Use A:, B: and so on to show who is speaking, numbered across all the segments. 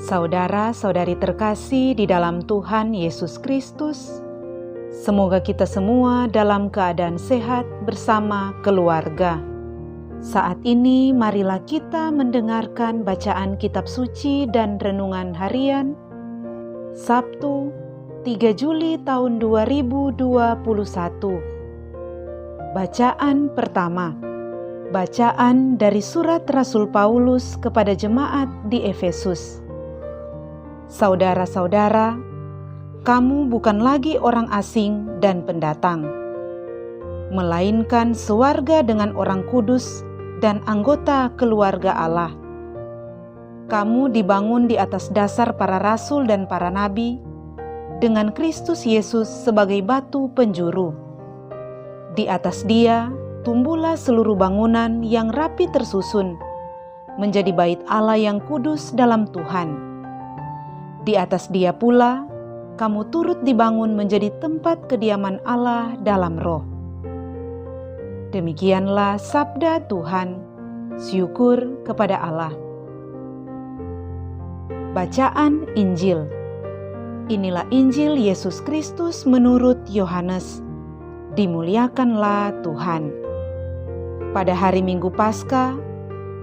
A: Saudara-saudari terkasih di dalam Tuhan Yesus Kristus, semoga kita semua dalam keadaan sehat bersama keluarga. Saat ini marilah kita mendengarkan bacaan kitab suci dan renungan harian Sabtu 3 Juli tahun 2021. Bacaan pertama. Bacaan dari surat Rasul Paulus kepada jemaat di Efesus. Saudara-saudara, kamu bukan lagi orang asing dan pendatang, melainkan sewarga dengan orang kudus dan anggota keluarga Allah. Kamu dibangun di atas dasar para rasul dan para nabi, dengan Kristus Yesus sebagai batu penjuru. Di atas Dia tumbuhlah seluruh bangunan yang rapi tersusun, menjadi bait Allah yang kudus dalam Tuhan. Di atas Dia pula, kamu turut dibangun menjadi tempat kediaman Allah dalam roh. Demikianlah sabda Tuhan. Syukur kepada Allah. Bacaan Injil. Inilah Injil Yesus Kristus menurut Yohanes. Dimuliakanlah Tuhan. Pada hari Minggu Paskah,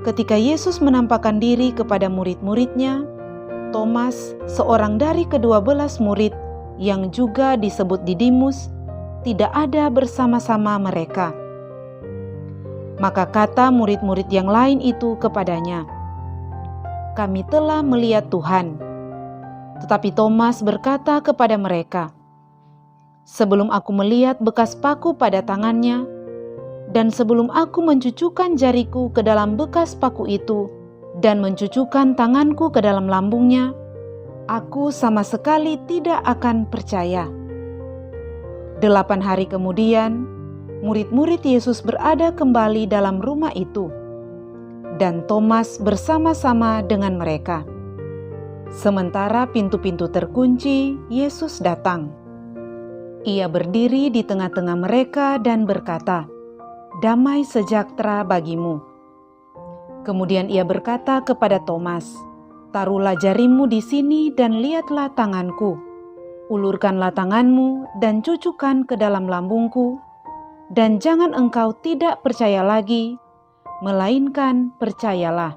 A: ketika Yesus menampakkan diri kepada murid-muridnya, Thomas, seorang dari ke-12 murid yang juga disebut Didimus, tidak ada bersama-sama mereka. Maka kata murid-murid yang lain itu kepadanya, "Kami telah melihat Tuhan." Tetapi Thomas berkata kepada mereka, "Sebelum aku melihat bekas paku pada tangannya, dan sebelum aku mencucukkan jariku ke dalam bekas paku itu, dan mencucukkan tanganku ke dalam lambungnya, aku sama sekali tidak akan percaya." 8 hari kemudian, murid-murid Yesus berada kembali dalam rumah itu, dan Thomas bersama-sama dengan mereka. Sementara pintu-pintu terkunci, Yesus datang. Ia berdiri di tengah-tengah mereka dan berkata, "Damai sejahtera bagimu." Kemudian ia berkata kepada Thomas, "Taruhlah jarimu di sini dan lihatlah tanganku. Ulurkanlah tanganmu dan cucukkan ke dalam lambungku, dan jangan engkau tidak percaya lagi, melainkan percayalah."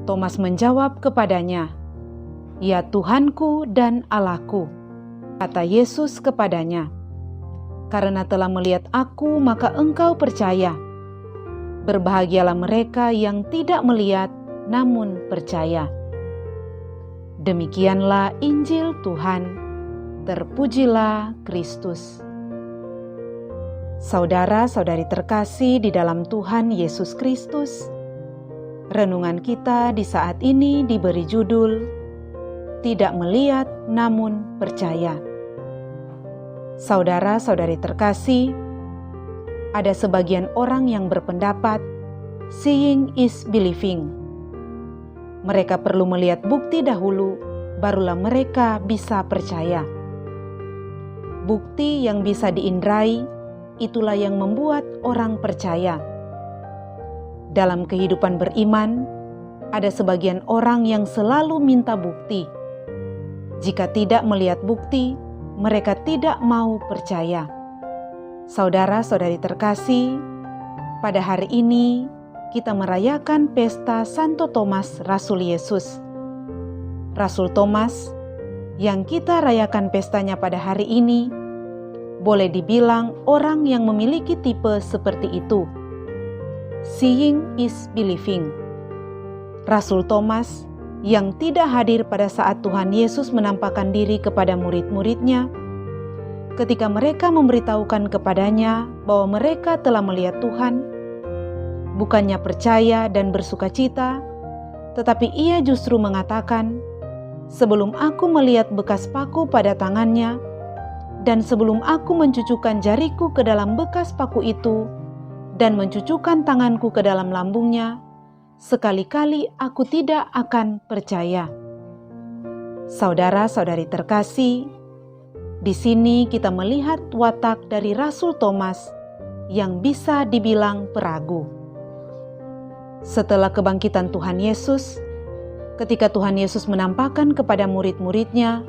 A: Thomas menjawab kepadanya, "Ya Tuhanku dan Allahku." Kata Yesus kepadanya, "Karena telah melihat aku, maka engkau percaya. Berbahagialah mereka yang tidak melihat namun percaya." Demikianlah Injil Tuhan. Terpujilah Kristus. Saudara-saudari terkasih di dalam Tuhan Yesus Kristus, renungan kita di saat ini diberi judul "Tidak melihat namun percaya". Saudara-saudari terkasih, ada sebagian orang yang berpendapat seeing is believing. Mereka perlu melihat bukti dahulu, barulah mereka bisa percaya. Bukti yang bisa diindrai, itulah yang membuat orang percaya. Dalam kehidupan beriman, ada sebagian orang yang selalu minta bukti. Jika tidak melihat bukti, mereka tidak mau percaya. Saudara-saudari terkasih, pada hari ini kita merayakan pesta Santo Thomas Rasul Yesus. Rasul Thomas yang kita rayakan pestanya pada hari ini, boleh dibilang orang yang memiliki tipe seperti itu. Seeing is believing. Rasul Thomas yang tidak hadir pada saat Tuhan Yesus menampakkan diri kepada murid-muridnya, ketika mereka memberitahukan kepadanya bahwa mereka telah melihat Tuhan, bukannya percaya dan bersukacita, tetapi ia justru mengatakan, "Sebelum aku melihat bekas paku pada tangannya, dan sebelum aku mencucukkan jariku ke dalam bekas paku itu, dan mencucukkan tanganku ke dalam lambungnya, sekali-kali aku tidak akan percaya." Saudara-saudari terkasih, di sini kita melihat watak dari Rasul Thomas yang bisa dibilang peragu. Setelah kebangkitan Tuhan Yesus, ketika Tuhan Yesus menampakkan kepada murid-muridnya,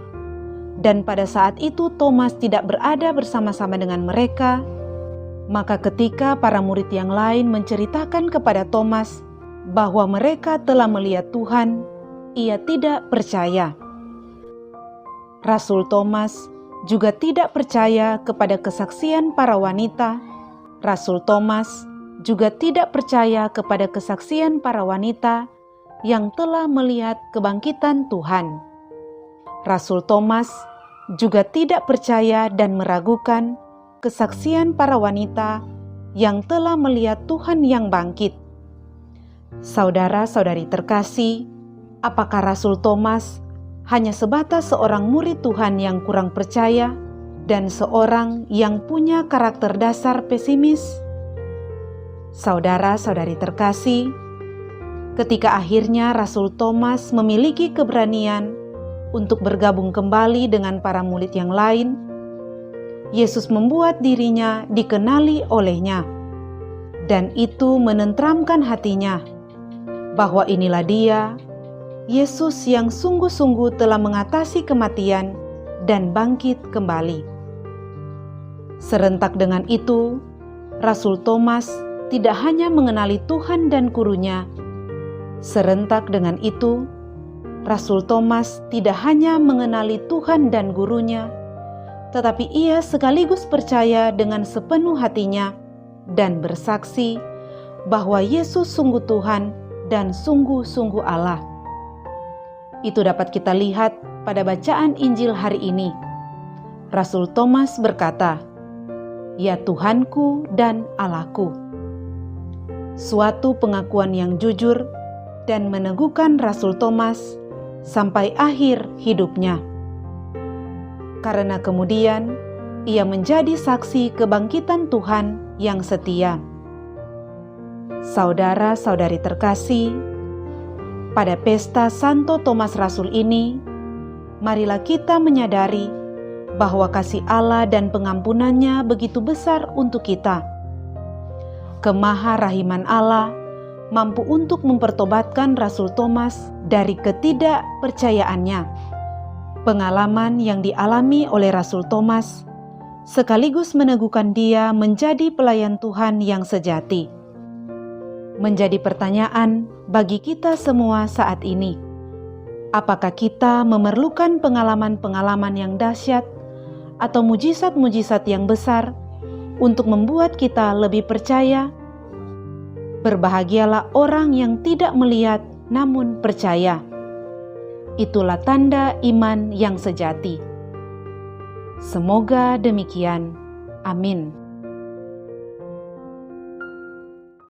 A: dan pada saat itu Thomas tidak berada bersama-sama dengan mereka, maka ketika para murid yang lain menceritakan kepada Thomas bahwa mereka telah melihat Tuhan, ia tidak percaya. Rasul Thomas juga tidak percaya kepada kesaksian para wanita. Rasul Thomas juga tidak percaya kepada kesaksian para wanita yang telah melihat kebangkitan Tuhan. Rasul Thomas juga tidak percaya dan meragukan kesaksian para wanita yang telah melihat Tuhan yang bangkit. Saudara-saudari terkasih, apakah Rasul Thomas hanya sebatas seorang murid Tuhan yang kurang percaya dan seorang yang punya karakter dasar pesimis? Saudara-saudari terkasih, ketika akhirnya Rasul Thomas memiliki keberanian untuk bergabung kembali dengan para murid yang lain, Yesus membuat dirinya dikenali olehnya, dan itu menenteramkan hatinya bahwa inilah Dia, Yesus yang sungguh-sungguh telah mengatasi kematian dan bangkit kembali. Serentak dengan itu, Rasul Thomas tidak hanya mengenali Tuhan dan Gurunya. Serentak dengan itu, Rasul Thomas tidak hanya mengenali Tuhan dan Gurunya, tetapi ia sekaligus percaya dengan sepenuh hatinya dan bersaksi bahwa Yesus sungguh Tuhan dan sungguh-sungguh Allah. Itu dapat kita lihat pada bacaan Injil hari ini. Rasul Thomas berkata, "Ya Tuhanku dan Allahku." Suatu pengakuan yang jujur dan meneguhkan Rasul Thomas sampai akhir hidupnya. Karena kemudian ia menjadi saksi kebangkitan Tuhan yang setia. Saudara-saudari terkasih, pada pesta Santo Thomas Rasul ini, marilah kita menyadari bahwa kasih Allah dan pengampunannya begitu besar untuk kita. Kemaharahiman Allah mampu untuk mempertobatkan Rasul Thomas dari ketidakpercayaannya. Pengalaman yang dialami oleh Rasul Thomas sekaligus meneguhkan dia menjadi pelayan Tuhan yang sejati. Menjadi pertanyaan bagi kita semua saat ini, apakah kita memerlukan pengalaman-pengalaman yang dahsyat atau mujizat-mujizat yang besar untuk membuat kita lebih percaya? Berbahagialah orang yang tidak melihat namun percaya. Itulah tanda iman yang sejati. Semoga demikian. Amin.